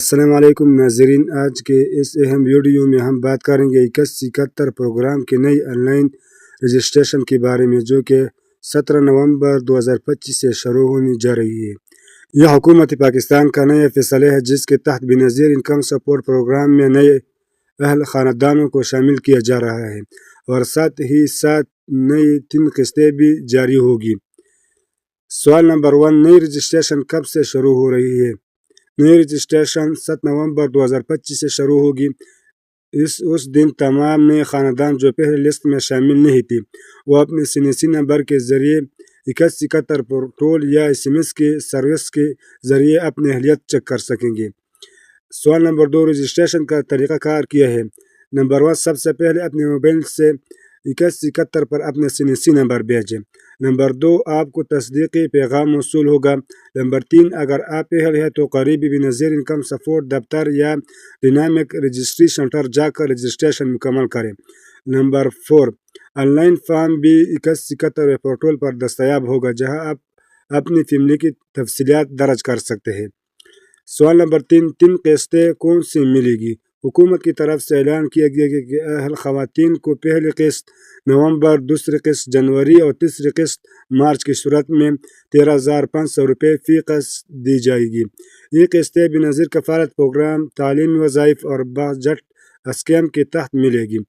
السلام علیکم ناظرین، آج کے اس اہم ویڈیو میں ہم بات کریں گے 2171 پروگرام کے نئی آن لائن رجسٹریشن کے بارے میں، جو کہ 17 نومبر 2025 سے شروع ہونے جا رہی ہے۔ یہ حکومت پاکستان کا نیا فیصلہ ہے جس کے تحت بے نظیر انکم سپورٹ پروگرام میں نئے اہل خاندانوں کو شامل کیا جا رہا ہے اور ساتھ ہی ساتھ نئی 3 قسطیں بھی جاری ہوگی۔ سوال نمبر 1، نئی رجسٹریشن کب سے شروع ہو رہی ہے؟ نئی رجسٹریشن 7 نومبر 2025 سے شروع ہوگی۔ اس دن تمام نئے خاندان جو پہلے لسٹ میں شامل نہیں تھے وہ اپنے CNC نمبر کے ذریعے 2171 پورٹل یا SMS کے سروس کے ذریعے اپنی اہلیت چیک کر سکیں گے۔ سوال نمبر 2، رجسٹریشن کا طریقہ کار کیا ہے؟ نمبر 1، سب سے پہلے اپنے موبائل سے 2171 پر اپنے CNC نمبر بھیجیں۔ نمبر 2، آپ کو تصدیقی پیغام موصول ہوگا۔ نمبر 3، اگر آپ اہل ہے تو قریبی بے نظیر انکم سپورٹ دفتر یا ڈائنامک رجسٹری سینٹر جا کر رجسٹریشن مکمل کریں۔ نمبر 4، آن لائن فارم بھی 2171 پورٹل پر دستیاب ہوگا جہاں آپ اپنی فیملی کی تفصیلات درج کر سکتے ہیں۔ سوال نمبر 3 قسطیں کون سی ملے گی؟ حکومت کی طرف سے اعلان کیا گیا کہ اہل خواتین کو پہلی قسط نومبر، دوسری قسط جنوری اور تیسری قسط مارچ کی صورت میں 13,500 روپے فی قسط دی جائے گی۔ یہ قسطیں بے نظیر کفالت پروگرام، تعلیمی وظائف اور بجٹ اسکیم کے تحت ملے گی۔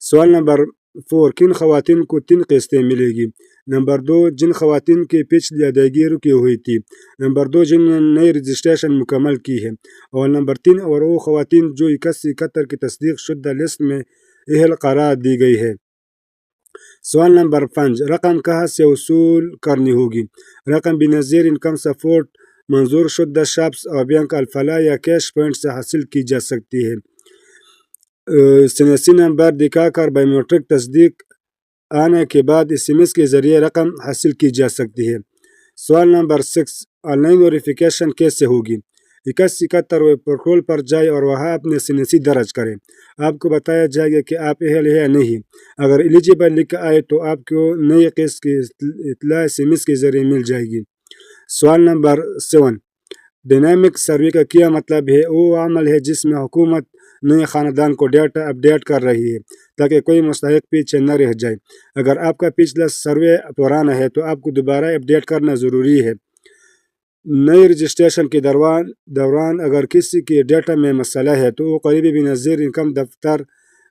سوال نمبر 4، کن خواتین کو 3 قسطیں ملے گی؟ نمبر 2، جن خواتین کی پچھلی ادائیگی رکی ہوئی تھی۔ نمبر 2، جن نے نئی رجسٹریشن مکمل کی ہے۔ اور نمبر 3، اور وہ خواتین جو 2171 کی تصدیق شدہ لسٹ میں اہل قرار دی گئی ہے۔ سوال نمبر 5، رقم کہاں سے وصول کرنی ہوگی؟ رقم بے نظیر انکم سپورٹ منظور شدہ شاپس اور بینک الفلاح یا کیش پوائنٹ سے حاصل کی جا سکتی ہے۔ CNC نمبر دکھا کر بائیومیٹرک تصدیق آنے کے بعد SMS کے ذریعے رقم حاصل کی جا سکتی ہے۔ سوال نمبر 6، آن لائن ویریفیکیشن کیسے ہوگی؟ 2171 پورٹل پر جائیں اور وہاں اپنے CNC درج کریں۔ آپ کو بتایا جائے گا کہ آپ اہل ہے یا نہیں۔ اگر ایلیجیبل لکھ آئے تو آپ کو نئی قسط کی اطلاع SMS کے ذریعے مل جائے گی۔ سوال نمبر 7، ڈائنامک سروے کا کیا مطلب ہے؟ وہ عمل ہے جس میں حکومت نئے خاندان کو ڈیٹا اپڈیٹ کر رہی ہے تاکہ کوئی مستحق پیچھے نہ رہ جائے۔ اگر آپ کا پچھلا سروے پرانا ہے تو آپ کو دوبارہ اپڈیٹ کرنا ضروری ہے۔ نئی رجسٹریشن کے دوران اگر کسی کے ڈیٹا میں مسئلہ ہے تو وہ قریبی بے نظیر انکم دفتر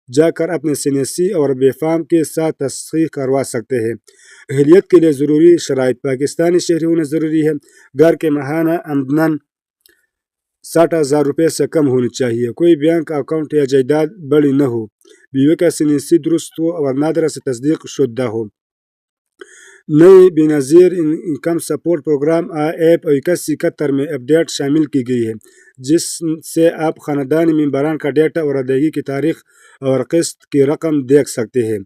جا کر اپنے CNC اور بے فارم کے ساتھ تصحیح کروا سکتے ہیں۔ اہلیت کے لیے ضروری شرائط: پاکستانی شہری ہونا ضروری ہے۔ گھر کے ماہانہ آمدن 60,000 روپے سے کم ہونی چاہیے۔ کوئی بینک اکاؤنٹ یا جائیداد بڑی نہ ہو۔ بیوی کا CNC درست ہو اور نادرہ سے تصدیق شدہ ہو۔ نئی بے نظیر انکم سپورٹ پروگرام ایپ 2171 میں اپڈیٹ شامل کی گئی ہے جس سے آپ خاندانی ممبران کا ڈیٹا اور ادائیگی کی تاریخ اور قسط کی رقم دیکھ سکتے ہیں۔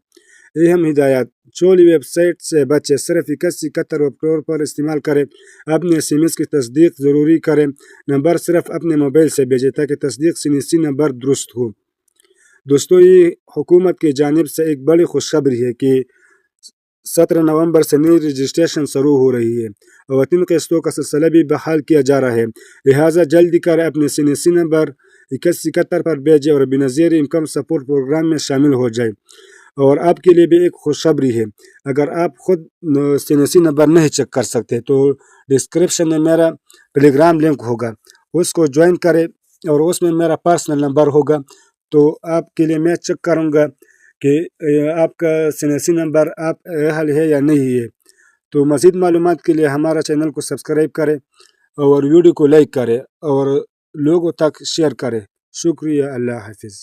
اہم ہدایات: چولی ویب سائٹ سے بچیں، صرف 2171 پورٹل پر استعمال کریں۔ اپنے SMS کی تصدیق ضروری کریں۔ نمبر صرف اپنے موبائل سے بھیجیں تاکہ تصدیق CNC نمبر درست ہو۔ دوستو، یہ حکومت کی جانب سے ایک بڑی خوشخبری ہے کہ 17 نومبر سے نئی رجسٹریشن شروع ہو رہی ہے اور 3 قسطوں کا سلسلہ بھی بحال کیا جا رہا ہے۔ لہٰذا جلدی کریں، اپنے CNC نمبر 2171 پر بھیجیں اور بے نظیر انکم سپورٹ پروگرام میں شامل ہو جائیں۔ اور آپ کے لیے بھی ایک خوشخبری ہے، اگر آپ خود CNC نمبر نہیں چیک کر سکتے تو ڈسکرپشن میں میرا ٹیلی گرام لنک ہوگا، اس کو جوائن کریں اور اس میں میرا پرسنل نمبر ہوگا، تو آپ کے لیے میں چیک کروں گا کہ آپ کا CNC نمبر آپ اہل ہے یا نہیں ہے۔ تو مزید معلومات کے لیے ہمارا چینل کو سبسکرائب کریں اور ویڈیو کو لائک کریں اور لوگوں تک شیئر کریں۔ شکریہ، اللہ حافظ۔